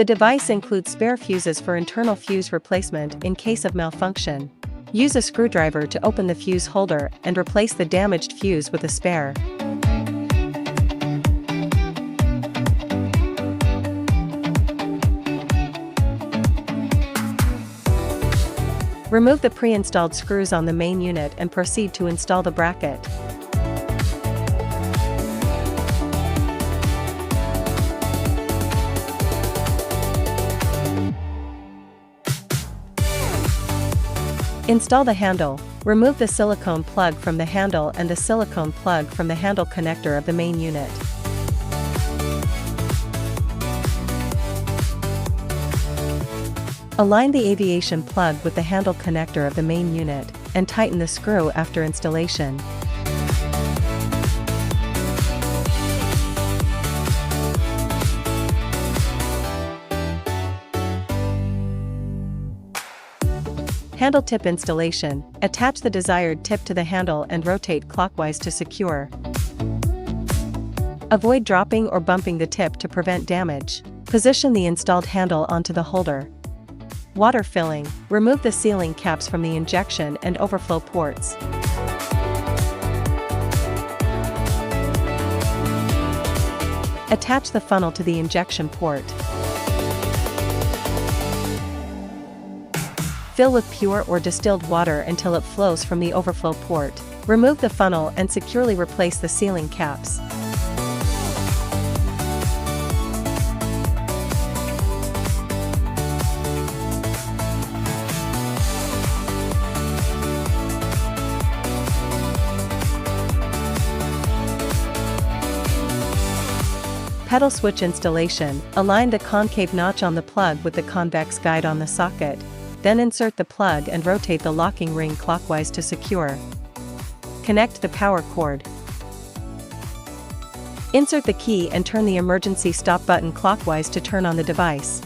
The device includes spare fuses for internal fuse replacement in case of malfunction. Use a screwdriver to open the fuse holder and replace the damaged fuse with a spare. Remove the pre-installed screws on the main unit and proceed to install the bracket. Install the handle. Remove the silicone plug from the handle and the silicone plug from the handle connector of the main unit. Align the aviation plug with the handle connector of the main unit, and tighten the screw after installation. Handle tip installation. Attach the desired tip to the handle and rotate clockwise to secure. Avoid dropping or bumping the tip to prevent damage. Position the installed handle onto the holder. Water filling. Remove the sealing caps from the injection and overflow ports. Attach the funnel to the injection port. Fill with pure or distilled water until it flows from the overflow port. Remove the funnel and securely replace the sealing caps. Pedal switch installation. Align the concave notch on the plug with the convex guide on the socket. Then insert the plug and rotate the locking ring clockwise to secure. Connect the power cord. Insert the key and turn the emergency stop button clockwise to turn on the device.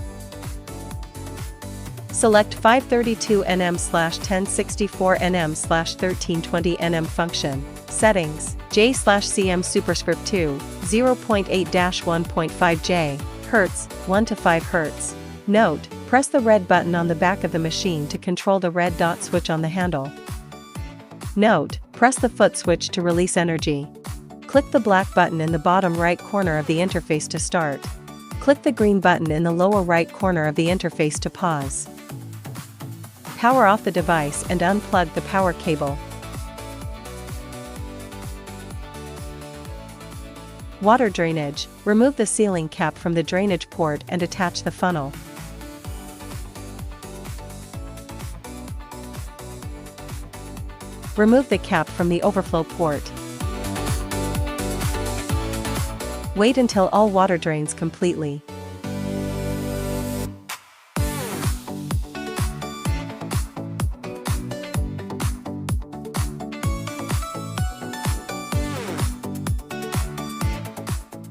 Select 532 nm/1064 nm/1320 nm function. Settings. J/cm superscript 2, 0.8-1.5 J, Hz, 1 to 5 Hz. Note, press the red button on the back of the machine to control the red dot switch on the handle. Note, press the foot switch to release energy. Click the black button in the bottom right corner of the interface to start. Click the green button in the lower right corner of the interface to pause. Power off the device and unplug the power cable. Water drainage. Remove the sealing cap from the drainage port and attach the funnel. Remove the cap from the overflow port. Wait until all water drains completely.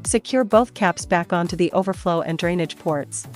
Secure both caps back onto the overflow and drainage ports.